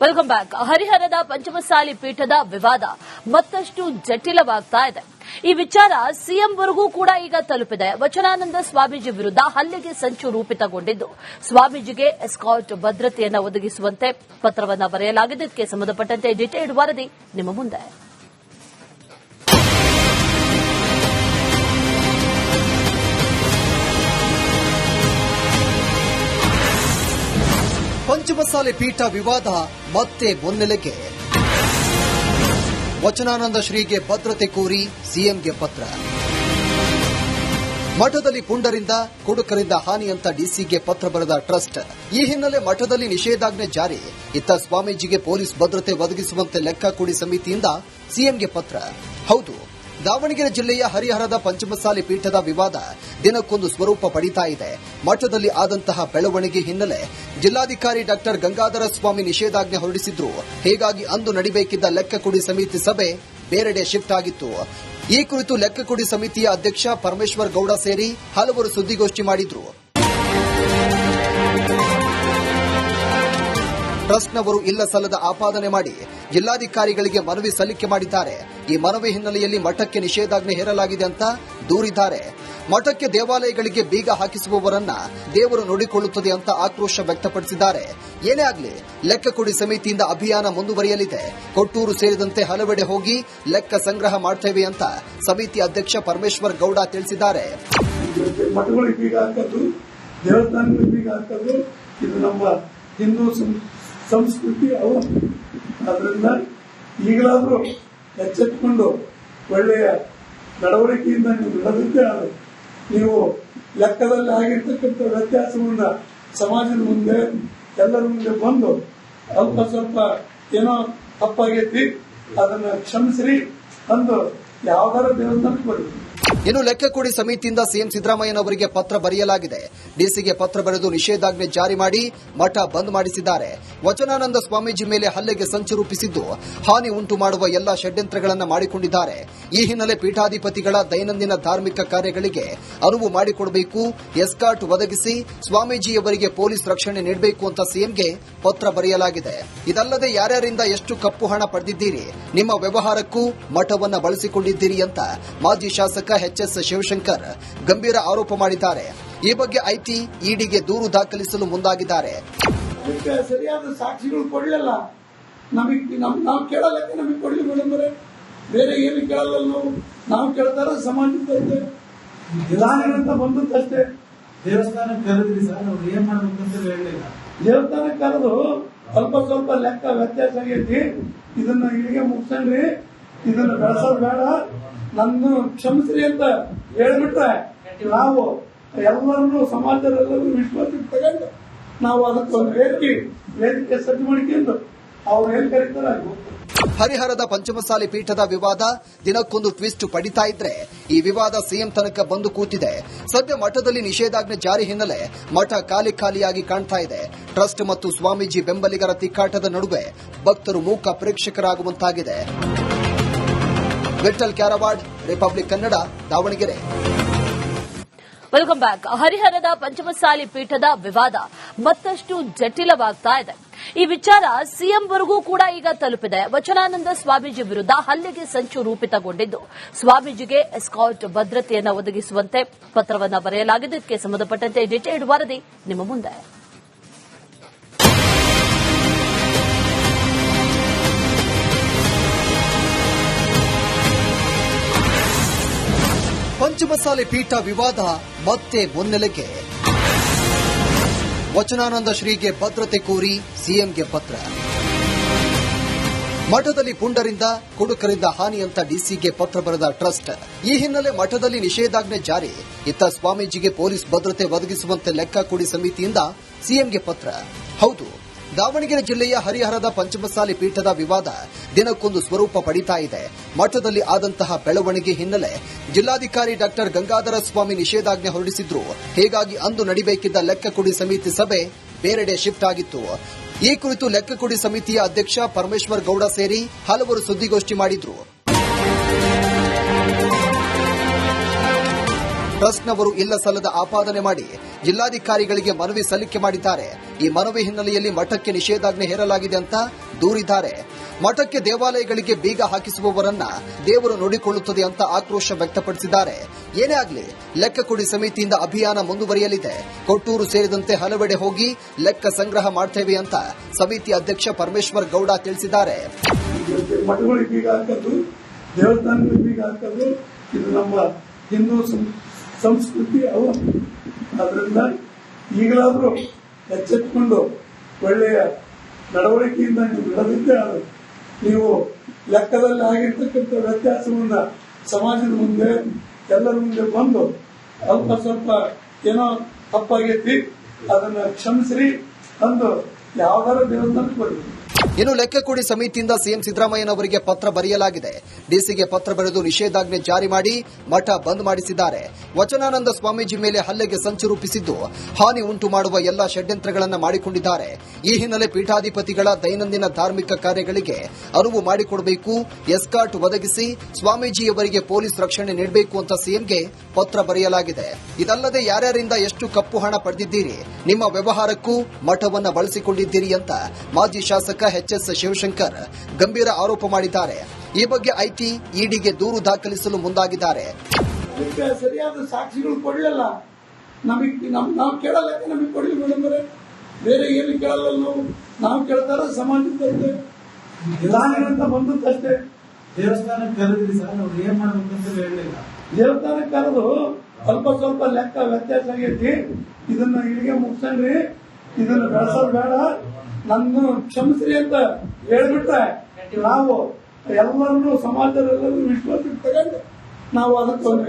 Welcome back. ಹರಿಹರದ ಪಂಚಮಸಾಲಿ ಪೀಠದ ವಿವಾದ ಮತ್ತಷ್ಟು ಜಟಿಲವಾಗ್ತಾ ಇದೆ. ಈ ವಿಚಾರ ಸಿಎಂವರೆಗೂ ಕೂಡ ಈಗ ತಲುಪಿದೆ. ವಚನಾನಂದ ಸ್ವಾಮೀಜಿ ವಿರುದ್ಧ ಹಲ್ಲೆಗೆ ಸಂಚು ರೂಪಿತಗೊಂಡಿದ್ದು, ಸ್ವಾಮೀಜಿಗೆ ಎಸ್ಕಾರ್ಟ್ ಭದ್ರತೆಯನ್ನು ಒದಗಿಸುವಂತೆ ಪತ್ರವನ್ನು ಬರೆಯಲಾಗಿದೆ. ಇದಕ್ಕೆ ಸಂಬಂಧಪಟ್ಟಂತೆ ಡಿಟೇಲ್ಡ್ ವರದಿ ನಿಮ್ಮ ಮುಂದೆ. ಪಂಚಮಸಾಲಿ ಪೀಠ ವಿವಾದ ಮತ್ತೆ ಮುನ್ನೆಲೆಗೆ. ವಚನಾನಂದ ಶ್ರೀಗೆ ಭದ್ರತೆ ಕೋರಿ ಸಿಎಂಗೆ ಪತ್ರ. ಮಠದಲ್ಲಿ ಪುಂಡರಿಂದ ಕುಡುಕರಿಂದ ಹಾನಿ ಅಂತ ಡಿಸಿಗೆ ಪತ್ರ ಬರೆದ ಟ್ರಸ್ಟ್. ಈ ಹಿನ್ನೆಲೆ ಮಠದಲ್ಲಿ ನಿಷೇಧಾಜ್ಞೆ ಜಾರಿ. ಇತ್ತ ಸ್ವಾಮೀಜಿಗೆ ಪೊಲೀಸ್ ಭದ್ರತೆ ಒದಗಿಸುವಂತೆ ಲೆಕ್ಕ ಕೂಡಿ ಸಮಿತಿಯಿಂದ ಸಿಎಂಗೆ ಪತ್ರ. ಹೌದು, ದಾವಣಗೆರೆ ಜಿಲ್ಲೆಯ ಹರಿಹರದ ಪಂಚಮಸಾಲಿ ಪೀಠದ ವಿವಾದ ದಿನಕ್ಕೊಂದು ಸ್ವರೂಪ ಪಡಿತಾ ಇದೆ. ಮಠದಲ್ಲಿ ಆದಂತಹ ಬೆಳವಣಿಗೆ ಹಿನ್ನೆಲೆ ಜಿಲ್ಲಾಧಿಕಾರಿ ಡಾ ಗಂಗಾಧರ ಸ್ವಾಮಿ ನಿಷೇಧಾಜ್ಞೆ ಹೊರಡಿಸಿದ್ರು. ಹೀಗಾಗಿ ಅಂದು ನಡೆಯಬೇಕಿದ್ದ ಲೆಕ್ಕಕುಡಿ ಸಮಿತಿ ಸಭೆ ಬೇರೆಡೆ ಶಿಫ್ಟ್ ಆಗಿತ್ತು. ಈ ಕುರಿತು ಲೆಕ್ಕಕುಡಿ ಸಮಿತಿಯ ಅಧ್ಯಕ್ಷ ಪರಮೇಶ್ವರ್ ಗೌಡ ಸೇರಿ ಹಲವರು ಸುದ್ದಿಗೋಷ್ಠಿ ಮಾಡಿದ್ರು. ಟ್ರಸ್ಟ್ನವರು ಇಲ್ಲ ಸಲ್ಲದ ಆಪಾದನೆ ಮಾಡಿ ಜಿಲ್ಲಾಧಿಕಾರಿಗಳಿಗೆ ಮನವಿ ಸಲ್ಲಿಕೆ ಮಾಡಿದ್ದಾರೆ. ಈ ಮನವಿ ಹಿನ್ನೆಲೆಯಲ್ಲಿ ಮಠಕ್ಕೆ ನಿಷೇಧಾಜ್ಞೆ ಹೇರಲಾಗಿದೆ ಅಂತ ದೂರಿದ್ದಾರೆ. ಮಠಕ್ಕೆ ದೇವಾಲಯಗಳಿಗೆ ಬೀಗ ಹಾಕಿಸುವವರನ್ನ ದೇವರು ನೋಡಿಕೊಳ್ಳುತ್ತದೆ ಅಂತ ಆಕ್ರೋಶ ವ್ಯಕ್ತಪಡಿಸಿದ್ದಾರೆ. ಏನೇ ಆಗಲಿ, ಲೆಕ್ಕಕುಡಿ ಸಮಿತಿಯಿಂದ ಅಭಿಯಾನ ಮುಂದುವರಿಯಲಿದೆ. ಕೊಟ್ಟೂರು ಸೇರಿದಂತೆ ಹಲವೆಡೆ ಹೋಗಿ ಲೆಕ್ಕ ಸಂಗ್ರಹ ಮಾಡ್ತೇವೆ ಅಂತ ಸಮಿತಿ ಅಧ್ಯಕ್ಷ ಪರಮೇಶ್ವರ್ ಗೌಡ ತಿಳಿಸಿದ್ದಾರೆ. ಹಿಂದೂ ಸಂಸ್ಕೃತಿ ಅವು. ಅದರಿಂದ ಈಗಲಾದರೂ ಎಚ್ಚೆತ್ತುಕೊಂಡು ಒಳ್ಳೆಯ ನಡವಳಿಕೆಯಿಂದ ನೀವು ನಡೆದಿದ್ದೇ ಆದರೆ ನೀವು ಲೆಕ್ಕದಲ್ಲಿ ಆಗಿರ್ತಕ್ಕಂಥ ವ್ಯತ್ಯಾಸವನ್ನ ಸಮಾಜದ ಮುಂದೆ ಎಲ್ಲರ ಮುಂದೆ ಬಂದು ಅಲ್ಪ ಸ್ವಲ್ಪ ಏನೋ ತಪ್ಪಾಗೈತಿ ಅದನ್ನ ಕ್ಷಮಿಸ್ರಿ ಅಂದು ಯಾವ್ದಾರ ದೇವಸ್ಥಾನಕ್ಕೆ ಬರಬೇಕು. ಇನ್ನು ಲೆಕ್ಕಕುಡಿ ಸಮಿತಿಯಿಂದ ಸಿಎಂ ಸಿದ್ದರಾಮಯ್ಯನವರಿಗೆ ಪತ್ರ ಬರೆಯಲಾಗಿದೆ. ಡಿಸಿಗೆ ಪತ್ರ ಬರೆದು ನಿಷೇಧಾಜ್ಞೆ ಜಾರಿ ಮಾಡಿ ಮಠ ಬಂದ್ ಮಾಡಿಸಿದ್ದಾರೆ. ವಚನಾನಂದ ಸ್ವಾಮೀಜಿ ಮೇಲೆ ಹಲ್ಲೆಗೆ ಸಂಚು ರೂಪಿಸಿದ್ದು, ಹಾನಿ ಉಂಟು ಮಾಡುವ ಎಲ್ಲಾ ಷಡ್ಯಂತ್ರಗಳನ್ನು ಮಾಡಿಕೊಂಡಿದ್ದಾರೆ. ಈ ಹಿನ್ನೆಲೆ ಪೀಠಾಧಿಪತಿಗಳ ದೈನಂದಿನ ಧಾರ್ಮಿಕ ಕಾರ್ಯಗಳಿಗೆ ಅನುವು ಮಾಡಿಕೊಡಬೇಕು, ಎಸ್ಕಾರ್ಟ್ ಒದಗಿಸಿ ಸ್ವಾಮೀಜಿಯವರಿಗೆ ಪೊಲೀಸ್ ರಕ್ಷಣೆ ನೀಡಬೇಕು ಅಂತ ಸಿಎಂಗೆ ಪತ್ರ ಬರೆಯಲಾಗಿದೆ. ಇದಲ್ಲದೆ ಯಾರ್ಯಾರಿಂದ ಎಷ್ಟು ಕಪ್ಪು ಹಣ ಪಡೆದಿದ್ದೀರಿ, ನಿಮ್ಮ ವ್ಯವಹಾರಕ್ಕೂ ಮಠವನ್ನ ಬಳಸಿಕೊಂಡಿದ್ದೀರಿ ಅಂತ ಮಾಜಿ ಶಾಸಕ ಎಚ್ಎಸ್ ಶಿವಶಂಕರ್ ಗಂಭೀರ ಆರೋಪ ಮಾಡಿದ್ದಾರೆ. ಈ ಬಗ್ಗೆ ಐಟಿ ಇಡಿಗೆ ದೂರು ದಾಖಲಿಸಲು ಮುಂದಾಗಿದ್ದಾರೆ. ಸರಿಯಾದ ಸಾಕ್ಷಿಗಳು ಕೊಡಲಿಲ್ಲ, ನಾವು ಕೇಳಲಕ್ಕೆ ನಮಗೆ ಕೊಡಲಿ ಮೇಡಮ್, ಬೇರೆ ಏನು ಕೇಳಲ್ಲ. ನಾವು ಕೇಳ್ತಾರ ಸಮಾಜದ ವಿಧಾನಗಳಂತ ಬಂದಷ್ಟೇ. ದೇವಸ್ಥಾನಕ್ಕೆ ಕರೆದ್ರಿ ಸರ್, ಅವ್ರು ಏನ್ ಮಾಡ್ಬೇಕಂತ ಹೇಳಲಿಲ್ಲ. ದೇವಸ್ಥಾನಕ್ಕೆ ಕರೆದು ಸ್ವಲ್ಪ ಸ್ವಲ್ಪ ಲೆಕ್ಕ ವ್ಯತ್ಯಾಸ ಆಗೈತಿ, ಇದನ್ನ ಇಲ್ಲಿಗೆ ಮುಗಿಸ್ರಿ, ಇದನ್ನ ಬೆಳೆಸೋದು ಬೇಡ, ನನ್ನ ಕ್ಷಮಿಸ್ರಿ ಅಂತ ಹೇಳ್ಬಿಟ್ರೆ ನಾವು ಎಲ್ಲರನ್ನೂ ಸಮಾಜದಲ್ಲೆಲ್ಲರೂ ವಿಶ್ವಾಸಕ್ಕೆ ತಗೊಂಡು ನಾವು ಅದಕ್ಕೊಂದು ವೇದಿಕೆ ಸಜ್ಜು ಮಾಡಿಕೊಂಡು ಅವ್ರು ಏನ್ ಕರೀತಾರೆ. ಹರಿಹರದ ಪಂಚಮಸಾಲಿ ಪೀಠದ ವಿವಾದ ದಿನಕ್ಕೊಂದು ಟ್ವಿಸ್ಟ್ ಪಡಿತಾ ಇದ್ರೆ ಈ ವಿವಾದ ಸಿಎಂ ತನಕ ಬಂದು ಕೂತಿದೆ. ಸದ್ಯ ಮಠದಲ್ಲಿ ನಿಷೇಧಾಜ್ಞೆ ಜಾರಿ ಹಿನ್ನೆಲೆ ಮಠ ಖಾಲಿಯಾಗಿ ಕಾಣ್ತಾ ಇದೆ. ಟ್ರಸ್ಟ್ ಮತ್ತು ಸ್ವಾಮೀಜಿ ಬೆಂಬಲಿಗರ ತಿಕ್ಕಾಟದ ನಡುವೆ ಭಕ್ತರು ಮೂಕ ಪ್ರೇಕ್ಷಕರಾಗುವಂತಾಗಿದೆ. Vittal Kyarawad, Republic Kannada, Davanagere. Welcome back. ಹರಿಹರದ ಪಂಚಮಸಾಲಿ ಪೀಠದ ವಿವಾದ ಮತ್ತಷ್ಟು ಜಟಿಲವಾಗ್ತಾ ಇದೆ. ಈ ವಿಚಾರ ಸಿಎಂವರೆಗೂ ಕೂಡ ಈಗ ತಲುಪಿದೆ. ವಚನಾನಂದ ಸ್ವಾಮೀಜಿ ವಿರುದ್ಧ ಹಲ್ಲೆಗೆ ಸಂಚು ರೂಪಿತಗೊಂಡಿದ್ದು, ಸ್ವಾಮೀಜಿಗೆ ಎಸ್ಕಾರ್ಟ್ ಭದ್ರತೆಯನ್ನು ಒದಗಿಸುವಂತೆ ಪತ್ರವನ್ನು ಬರೆಯಲಾಗಿದೆ. ಇದಕ್ಕೆ ಸಂಬಂಧಪಟ್ಟಂತೆ ಡಿಟೇಲ್ಡ್ ವರದಿ ನಿಮ್ಮ ಮುಂದೆ. ಪಂಚಮಸಾಲಿ ಪೀಠ ವಿವಾದ ಮತ್ತೆ ಮುನ್ನೆಲೆಗೆ. ವಚನಾನಂದ ಶ್ರೀಗೆ ಭದ್ರತೆ ಕೋರಿ ಸಿಎಂಗೆ ಪತ್ರ. ಮಠದಲ್ಲಿ ಪುಂಡರಿಂದ ಕುಡುಕರಿಂದ ಹಾನಿ ಅಂತ ಡಿಸಿಗೆ ಪತ್ರ ಬರೆದ ಟ್ರಸ್ಟ್. ಈ ಹಿನ್ನೆಲೆ ಮಠದಲ್ಲಿ ನಿಷೇಧಾಜ್ಞೆ ಜಾರಿ. ಇತ್ತ ಸ್ವಾಮೀಜಿಗೆ ಪೊಲೀಸ್ ಭದ್ರತೆ ಒದಗಿಸುವಂತೆ ಲೆಕ್ಕಕುಡಿ ಸಮಿತಿಯಿಂದ ಸಿಎಂಗೆ ಪತ್ರ. ಹೌದು, ದಾವಣಗೆರೆ ಜಿಲ್ಲೆಯ ಹರಿಹರದ ಪಂಚಮಸಾಲಿ ಪೀಠದ ವಿವಾದ ದಿನಕ್ಕೊಂದು ಸ್ವರೂಪ ಪಡಿತಾ ಇದೆ. ಮಠದಲ್ಲಿ ಆದಂತಹ ಬೆಳವಣಿಗೆ ಹಿನ್ನೆಲೆ ಜಿಲ್ಲಾಧಿಕಾರಿ ಡಾ ಗಂಗಾಧರ ಸ್ವಾಮಿ ನಿಷೇಧಾಜ್ಞೆ ಹೊರಡಿಸಿದ್ರು. ಹೀಗಾಗಿ ಅಂದು ನಡೆಯಬೇಕಿದ್ದ ಲೆಕ್ಕಕುಡಿ ಸಮಿತಿ ಸಭೆ ಬೇರೆಡೆ ಶಿಫ್ಟ್ ಆಗಿತ್ತು. ಈ ಕುರಿತು ಲೆಕ್ಕಕುಡಿ ಸಮಿತಿಯ ಅಧ್ಯಕ್ಷ ಪರಮೇಶ್ವರ್ ಗೌಡ ಸೇರಿ ಹಲವರು ಸುದ್ದಿಗೋಷ್ಠಿ ಮಾಡಿದ್ರು. ಟ್ರಸ್ಟ್ನವರು ಇಲ್ಲ ಸಲ್ಲದ ಆಪಾದನೆ ಮಾಡಿ ಜಿಲ್ಲಾಧಿಕಾರಿಗಳಿಗೆ ಮನವಿ ಸಲ್ಲಿಕೆ ಮಾಡಿದ್ದಾರೆ. ಈ ಮನವಿ ಹಿನ್ನೆಲೆಯಲ್ಲಿ ಮಠಕ್ಕೆ ನಿಷೇಧಾಜ್ಞೆ ಹೇರಲಾಗಿದೆ ಅಂತ ದೂರಿದ್ದಾರೆ. ಮಠಕ್ಕೆ ದೇವಾಲಯಗಳಿಗೆ ಬೀಗ ಹಾಕಿಸುವವರನ್ನ ದೇವರು ನೋಡಿಕೊಳ್ಳುತ್ತದೆ ಅಂತ ಆಕ್ರೋಶ ವ್ಯಕ್ತಪಡಿಸಿದ್ದಾರೆ. ಏನೇ ಆಗಲಿ ಲೆಕ್ಕ ಕೊಡಿ ಸಮಿತಿಯಿಂದ ಅಭಿಯಾನ ಮುಂದುವರಿಯಲಿದೆ. ಕೊಟ್ಟೂರು ಸೇರಿದಂತೆ ಹಲವೆಡೆ ಹೋಗಿ ಲೆಕ್ಕ ಸಂಗ್ರಹ ಮಾಡ್ತೇವೆ ಅಂತ ಸಮಿತಿ ಅಧ್ಯಕ್ಷ ಪರಮೇಶ್ವರ್ ಗೌಡ ತಿಳಿಸಿದ್ದಾರೆ. ಮಠಗಳಿಗೆ ಬೀಗ ಹಾಕೋದು, ದೇವಸ್ಥಾನಗಳಿಗೆ ಬೀಗ ಹಾಕೋದು ಇದು ನಮ್ಮ ಹಿಂದೂ ಸಂಸ್ಕೃತಿ ಅವು. ಅದರಿಂದ ಈಗಲಾದರೂ ಎಚ್ಚೆತ್ತುಕೊಂಡು ಒಳ್ಳೆಯ ನಡವಳಿಕೆಯಿಂದ ನೀವು ಬಿಡದಿದ್ದೇ ನೀವು ಲೆಕ್ಕದಲ್ಲಿ ಆಗಿರ್ತಕ್ಕಂಥ ವ್ಯತ್ಯಾಸವನ್ನ ಸಮಾಜದ ಮುಂದೆ ಎಲ್ಲರ ಮುಂದೆ ಬಂದು ಅಲ್ಪ ಸ್ವಲ್ಪ ಏನೋ ತಪ್ಪಾಗೈತಿ ಅದನ್ನ ಕ್ಷಮಿಸ್ರಿ ಅಂದು ಯಾವ್ದಾರ ದೇವಸ್ಥಾನಕ್ಕೆ ಬರಲಿ. ಇನ್ನು ಲೆಕ್ಕ ಕೊಡಿ ಸಮಿತಿಯಿಂದ ಸಿಎಂ ಸಿದ್ದರಾಮಯ್ಯನವರಿಗೆ ಪತ್ರ ಬರೆಯಲಾಗಿದೆ. ಡಿಸಿಗೆ ಪತ್ರ ಬರೆದು ನಿಷೇಧಾಜ್ಞೆ ಜಾರಿ ಮಾಡಿ ಮಠ ಬಂದ್ ಮಾಡಿಸಿದ್ದಾರೆ. ವಚನಾನಂದ ಸ್ವಾಮೀಜಿ ಮೇಲೆ ಹಲ್ಲೆಗೆ ಸಂಚು ರೂಪಿಸಿದ್ದು ಹಾನಿ ಉಂಟು ಮಾಡುವ ಎಲ್ಲಾ ಷಡ್ಯಂತ್ರಗಳನ್ನು ಮಾಡಿಕೊಂಡಿದ್ದಾರೆ. ಈ ಹಿನ್ನೆಲೆ ಪೀಠಾಧಿಪತಿಗಳ ದೈನಂದಿನ ಧಾರ್ಮಿಕ ಕಾರ್ಯಗಳಿಗೆ ಅನುವು ಮಾಡಿಕೊಡಬೇಕು, ಎಸ್ಕಾರ್ಟ್ ಒದಗಿಸಿ ಸ್ವಾಮೀಜಿಯವರಿಗೆ ಪೊಲೀಸ್ ರಕ್ಷಣೆ ನೀಡಬೇಕು ಅಂತ ಸಿಎಂಗೆ ಪತ್ರ ಬರೆಯಲಾಗಿದೆ. ಇದಲ್ಲದೆ ಯಾರ್ಯಾರಿಂದ ಎಷ್ಟು ಕಪ್ಪು ಹಣ ಪಡೆದಿದ್ದೀರಿ, ನಿಮ್ಮ ವ್ಯವಹಾರಕ್ಕೂ ಮಠವನ್ನ ಬಳಸಿಕೊಂಡಿದ್ದೀರಿ ಅಂತ ಮಾಜಿ ಶಾಸಕ ಎಚ್.ಎಸ್. ಶಿವಶಂಕರ್ ಗಂಭೀರ ಆರೋಪ ಮಾಡಿದ್ದಾರೆ. ಈ ಬಗ್ಗೆ ಐಟಿ ಇಡಿಗೆ ದೂರು ದಾಖಲಿಸಲು ಮುಂದಾಗಿದ್ದಾರೆ. ಸರಿಯಾದ ಸಾಕ್ಷಿಗಳು ಕೊಡಲಿಲ್ಲ, ನಾವು ಕೇಳಲ್ಲ, ನಮಗೆ ಕೊಡಲಿ ಮೇಡಮ್, ಬೇರೆ ಏನು ಕೇಳಲ್ಲ, ನಾವು ಕೇಳ್ತಾರ ಸಮಾಜದ ದಾನಿಗಂತ ಬಂದಷ್ಟೇ. ದೇವಸ್ಥಾನಕ್ಕೆ ಕರೆದಿರಿ ಸರ್, ಅವ್ರು ಏನ್ ಮಾಡ್ಬೇಕಂತ ಹೇಳಲಿಲ್ಲ. ದೇವಸ್ಥಾನಕ್ಕೆ ಕರೆದು ಸ್ವಲ್ಪ ಸ್ವಲ್ಪ ಲೆಕ್ಕ ವ್ಯತ್ಯಾಸ ಆಗೈತಿ, ಇದನ್ನ ಇಲ್ಲಿಗೆ ಮುಗಿಸ್ರಿ, ಇದನ್ನ ಬೆಳೆಸೋದು ಬೇಡ, ನನ್ನ ಕ್ಷಮಿಸ್ರಿ ಅಂತ ಹೇಳ್ಬಿಟ್ರೆ ನಾವು ಎಲ್ಲರನ್ನೂ ಸಮಾಜದಲ್ಲೆಲ್ಲರೂ ವಿಶ್ವಾಸಕ್ಕೆ ತಗೊಂಡು ನಾವು ಅದಕ್ಕೊಂದು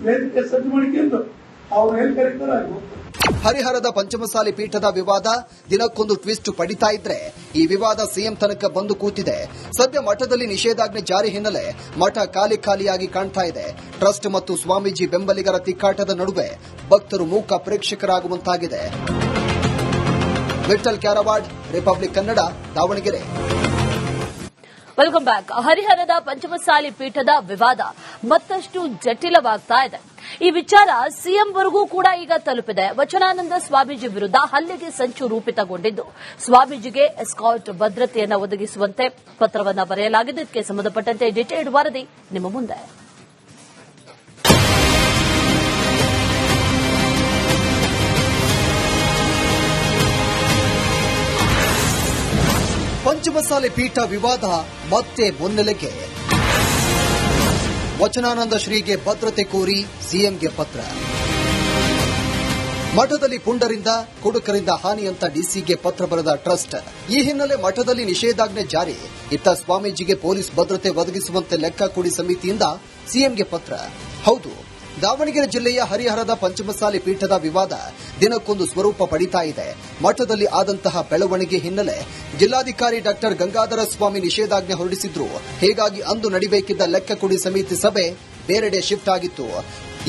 ವೇದಿಕೆ ಸಜ್ಜು ಮಾಡಿಕೊಂಡು ಅವ್ರು ಏನ್ ಕರೀತಾರೆ. ಹರಿಹರದ ಪಂಚಮಸಾಲಿ ಪೀಠದ ವಿವಾದ ದಿನಕ್ಕೊಂದು ಟ್ವಿಸ್ಟ್ ಪಡಿತಾ ಇದ್ರೆ ಈ ವಿವಾದ ಸಿಎಂ ತನಕ ಬಂದು ಕೂತಿದೆ. ಸದ್ಯ ಮಠದಲ್ಲಿ ನಿಷೇಧಾಜ್ಞೆ ಜಾರಿ ಹಿನ್ನೆಲೆ ಮಠ ಖಾಲಿಯಾಗಿ ಕಾಣ್ತಾ ಇದೆ. ಟ್ರಸ್ಟ್ ಮತ್ತು ಸ್ವಾಮೀಜಿ ಬೆಂಬಲಿಗರ ತಿಕ್ಕಾಟದ ನಡುವೆ ಭಕ್ತರು ಮೂಕ ಪ್ರೇಕ್ಷಕರಾಗುವಂತಾಗಿದೆ. Vittal Kyarawad, Republic Kannada, Davanagere. Welcome back. ಹರಿಹರದ ಪಂಚಮಸಾಲಿ ಪೀಠದ ವಿವಾದ ಮತ್ತಷ್ಟು ಜಟಿಲವಾಗ್ತಾ ಇದೆ. ಈ ವಿಚಾರ ಸಿಎಂವರೆಗೂ ಕೂಡ ಈಗ ತಲುಪಿದೆ. ವಚನಾನಂದ ಸ್ವಾಮೀಜಿ ವಿರುದ್ಧ ಹಲ್ಲೆಗೆ ಸಂಚು ರೂಪಿತಗೊಂಡಿದ್ದು ಸ್ವಾಮೀಜಿಗೆ ಎಸ್ಕಾರ್ಟ್ ಭದ್ರತೆಯನ್ನು ಒದಗಿಸುವಂತೆ ಪತ್ರವನ್ನು ಬರೆಯಲಾಗಿದೆ. ಇದಕ್ಕೆ ಸಂಬಂಧಪಟ್ಟಂತೆ ಡಿಟೇಲ್ಡ್ ವರದಿ ನಿಮ್ಮ ಮುಂದೆ. ಪಂಚಮಸಾಲಿ ಪೀಠ ವಿವಾದ ಮತ್ತೆ ಮುನ್ನೆಲೆಗೆ. ವಚನಾನಂದ ಶ್ರೀಗೆ ಭದ್ರತೆ ಕೋರಿ ಸಿಎಂಗೆ ಪತ್ರ. ಮಠದಲ್ಲಿ ಪುಂಡರಿಂದ ಕುಡುಕರಿಂದ ಹಾನಿ ಅಂತ ಡಿಸಿಗೆ ಪತ್ರ ಬರೆದ ಟ್ರಸ್ಟ್. ಈ ಹಿನ್ನೆಲೆ ಮಠದಲ್ಲಿ ನಿಷೇಧಾಜ್ಞೆ ಜಾರಿ, ಇತ್ತ ಸ್ವಾಮೀಜಿಗೆ ಪೊಲೀಸ್ ಭದ್ರತೆ ಒದಗಿಸುವಂತೆ ಲೆಕ್ಕ ಕೊಡಿ ಸಮಿತಿಯಿಂದ ಸಿಎಂಗೆ ಪತ್ರ. ಹೌದು, ದಾವಣಗೆರೆ ಜಿಲ್ಲೆಯ ಹರಿಹರದ ಪಂಚಮಸಾಲಿ ಪೀಠದ ವಿವಾದ ದಿನಕ್ಕೊಂದು ಸ್ವರೂಪ ಪಡಿತಾ ಇದೆ. ಮಠದಲ್ಲಿ ಆದಂತಹ ಬೆಳವಣಿಗೆ ಹಿನ್ನೆಲೆ ಜಿಲ್ಲಾಧಿಕಾರಿ ಡಾ ಗಂಗಾಧರ ಸ್ವಾಮಿ ನಿಷೇಧಾಜ್ಞೆ ಹೊರಡಿಸಿದ್ರು. ಹೀಗಾಗಿ ಅಂದು ನಡೆಯಬೇಕಿದ್ದ ಲೆಕ್ಕ ಕೊಡಿ ಸಮಿತಿ ಸಭೆ ಬೇರೆಡೆ ಶಿಫ್ಟ್ ಆಗಿತ್ತು.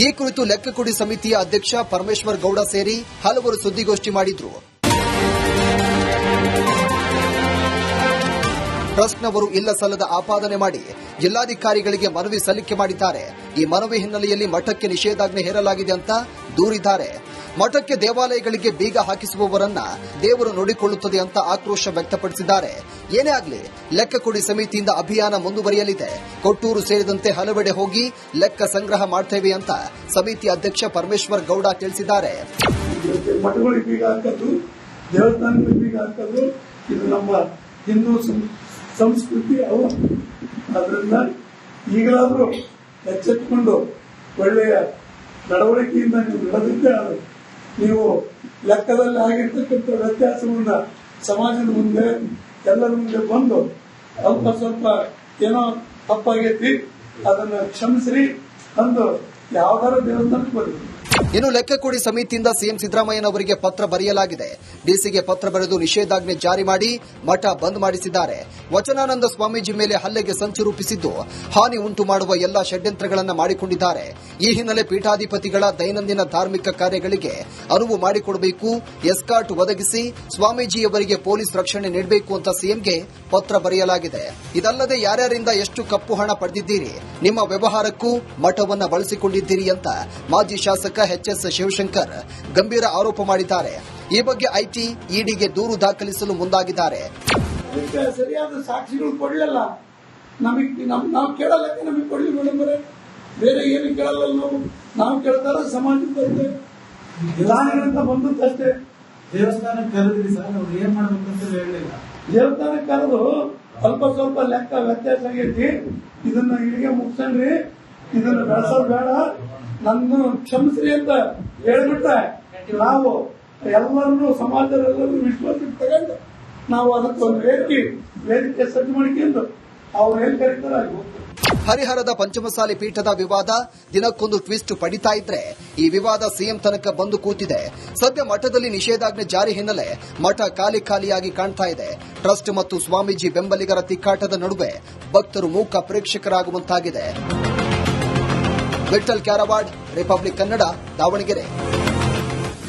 ಈ ಕುರಿತು ಲೆಕ್ಕ ಕೊಡಿ ಸಮಿತಿಯ ಅಧ್ಯಕ್ಷ ಪರಮೇಶ್ವರ್ ಗೌಡ ಸೇರಿ ಹಲವರು ಸುದ್ದಿಗೋಷ್ಠಿ ಮಾಡಿದ್ರು. ಟ್ರಸ್ಟ್ನವರು ಇಲ್ಲ ಸಲ್ಲದ ಆಪಾದನೆ ಮಾಡಿ ಜಿಲ್ಲಾಧಿಕಾರಿಗಳಿಗೆ ಮನವಿ ಸಲ್ಲಿಕೆ ಮಾಡಿದ್ದಾರೆ. ಈ ಮನವಿ ಹಿನ್ನೆಲೆಯಲ್ಲಿ ಮಠಕ್ಕೆ ನಿಷೇಧಾಜ್ಞೆ ಹೇರಲಾಗಿದೆ ಅಂತ ದೂರಿದ್ದಾರೆ. ಮಠಕ್ಕೆ ದೇವಾಲಯಗಳಿಗೆ ಬೀಗ ಹಾಕಿಸುವವರನ್ನ ದೇವರು ನೋಡಿಕೊಳ್ಳುತ್ತದೆ ಅಂತ ಆಕ್ರೋಶ ವ್ಯಕ್ತಪಡಿಸಿದ್ದಾರೆ. ಏನೇ ಆಗಲಿ ಲೆಕ್ಕ ಕೊಡಿ ಸಮಿತಿಯಿಂದ ಅಭಿಯಾನ ಮುಂದುವರಿಯಲಿದೆ. ಕೊಟ್ಟೂರು ಸೇರಿದಂತೆ ಹಲವೆಡೆ ಹೋಗಿ ಲೆಕ್ಕ ಸಂಗ್ರಹ ಮಾಡ್ತೇವೆ ಅಂತ ಸಮಿತಿ ಅಧ್ಯಕ್ಷ ಪರಮೇಶ್ವರ್ ಗೌಡ ತಿಳಿಸಿದ್ದಾರೆ. ಮಠಗಳಿಗೆ ಬೀಗ ಹಾಕೋದು, ದೇವಸ್ಥಾನಗಳಿಗೆ ಬೀಗ ಹಾಕೋದು ಇದು ನಮ್ಮ ಹಿಂದೂ ಸಂಸ್ಕೃತಿ ಅವು. ಅದರಿಂದ ಈಗಲಾದರೂ ಎಚ್ಚೆತ್ತುಕೊಂಡು ಒಳ್ಳೆಯ ನಡವಳಿಕೆಯಿಂದ ನೀವು ಬಿಡದಿದ್ದೇ ನೀವು ಲೆಕ್ಕದಲ್ಲಿ ಆಗಿರ್ತಕ್ಕಂಥ ವ್ಯತ್ಯಾಸವನ್ನ ಸಮಾಜದ ಮುಂದೆ ಎಲ್ಲರ ಮುಂದೆ ಬಂದು ಅಲ್ಪ ಸ್ವಲ್ಪ ಏನೋ ತಪ್ಪಾಗೈತಿ ಅದನ್ನ ಕ್ಷಮಿಸ್ರಿ ಅಂದು ಯಾವ್ದಾರ ದೇವಸ್ಥಾನಕ್ಕೆ ಬರಲಿ. ಇನ್ನು ಲೆಕ್ಕ ಕೊಡಿ ಸಮಿತಿಯಿಂದ ಸಿಎಂ ಸಿದ್ದರಾಮಯ್ಯನವರಿಗೆ ಪತ್ರ ಬರೆಯಲಾಗಿದೆ. ಡಿಸಿಗೆ ಪತ್ರ ಬರೆದು ನಿಷೇಧಾಜ್ಞೆ ಜಾರಿ ಮಾಡಿ ಮಠ ಬಂದ್ ಮಾಡಿಸಿದ್ದಾರೆ. ವಚನಾನಂದ ಸ್ವಾಮೀಜಿ ಮೇಲೆ ಹಲ್ಲೆಗೆ ಸಂಚು ರೂಪಿಸಿದ್ದು ಹಾನಿ ಉಂಟು ಮಾಡುವ ಎಲ್ಲಾ ಷಡ್ಯಂತ್ರಗಳನ್ನು ಮಾಡಿಕೊಂಡಿದ್ದಾರೆ. ಈ ಹಿನ್ನೆಲೆ ಪೀಠಾಧಿಪತಿಗಳ ದೈನಂದಿನ ಧಾರ್ಮಿಕ ಕಾರ್ಯಗಳಿಗೆ ಅನುವು ಮಾಡಿಕೊಡಬೇಕು, ಎಸ್ಕಾರ್ಟ್ ಒದಗಿಸಿ ಸ್ವಾಮೀಜಿಯವರಿಗೆ ಪೊಲೀಸ್ ರಕ್ಷಣೆ ನೀಡಬೇಕು ಅಂತ ಸಿಎಂಗೆ ಪತ್ರ ಬರೆಯಲಾಗಿದೆ. ಇದಲ್ಲದೆ ಯಾರ್ಯಾರಿಂದ ಎಷ್ಟು ಕಪ್ಪು ಹಣ ಪಡೆದಿದ್ದೀರಿ, ನಿಮ್ಮ ವ್ಯವಹಾರಕ್ಕೂ ಮಠವನ್ನ ಬಳಸಿಕೊಂಡಿದ್ದೀರಿ ಅಂತ ಮಾಜಿ ಶಾಸಕ ಎಚ್.ಎಸ್. ಶಿವಶಂಕರ್ ಗಂಭೀರ ಆರೋಪ ಮಾಡಿದ್ದಾರೆ. ಈ ಬಗ್ಗೆ ಐಟಿ ಇಡಿಗೆ ದೂರು ದಾಖಲಿಸಲು ಮುಂದಾಗಿದ್ದಾರೆ. ಅದಕ್ಕೆ ಸರಿಯಾದ ಸಾಕ್ಷಿಗಳು ಕೊಡ್ಲಿಲ್ಲ. ನಾವು ಕೇಳಲ್ಲ, ನಮಗೆ ಕೊಡ್ಲಿ ಮೇಡಮ್, ಬೇರೆ ಏನು ಕೇಳಲ್ಲ. ನಾವು ಕೇಳ್ತಾರ ಸಮಾಜಕ್ಕೆ ಬರುತ್ತೆ ದಾನಿಗಳಂತ ಬಂದಷ್ಟೇ. ದೇವಸ್ಥಾನಕ್ಕೆ ಕರೆದ್ರಿ ಸರ್, ಅವ್ರು ಏನ್ ಮಾಡ್ಬೇಕಂತ ಹೇಳಲಿಲ್ಲ. ದೇವಸ್ಥಾನಕ್ಕೆ ಕರೆದು ಸ್ವಲ್ಪ ಸ್ವಲ್ಪ ಲೆಕ್ಕ ವ್ಯತ್ಯಾಸ ಆಗೈತಿ, ಇದನ್ನ ಇಲ್ಲಿಗೆ ಮುಗಿಸ್ರಿ, ಇದನ್ನ ಬೆಳೆಸೋದು ಬೇಡ, ನನ್ನ ಕ್ಷಮಿಸ್ರಿ ಅಂತ ಹೇಳ್ಬಿಟ್ರೆ ನಾವು ಎಲ್ಲರನ್ನು ಸಮಾಜದಲ್ಲರೂ ವಿಶ್ವಾಸಕ್ಕೆ ತಗೊಂಡು ನಾವು ಅದಕ್ಕೆ ಒಂದು ವೇದಿಕೆ ಸಜ್ಜು ಮಾಡಿಕೊಂಡು ಅವ್ರು ಏನ್ ಕರೀತಾರೆ ಅಲ್ಲಿ ಹೋಗ್ತಾರೆ. ಹರಿಹರದ ಪಂಚಮಸಾಲಿ ಪೀಠದ ವಿವಾದ ದಿನಕ್ಕೊಂದು ಟ್ವಿಸ್ಟ್ ಪಡಿತಾ ಇದ್ರೆ ಈ ವಿವಾದ ಸಿಎಂ ತನಕ ಬಂದು ಕೂತಿದೆ. ಸದ್ಯ ಮಠದಲ್ಲಿ ನಿಷೇಧಾಜ್ಞೆ ಜಾರಿ ಹಿನ್ನೆಲೆ ಮಠ ಖಾಲಿಯಾಗಿ ಕಾಣ್ತಾ ಇದೆ. ಟ್ರಸ್ಟ್ ಮತ್ತು ಸ್ವಾಮೀಜಿ ಬೆಂಬಲಿಗರ ತಿಕ್ಕಾಟದ ನಡುವೆ ಭಕ್ತರು ಮೂಕ ಪ್ರೇಕ್ಷಕರಾಗುವಂತಾಗಿದೆ. ವಿಠಲ್ ಕ್ಯಾರವಾಡ್, ರಿಪಬ್ಲಿಕ್ ಕನ್ನಡ, ದಾವಣಗೆರೆ.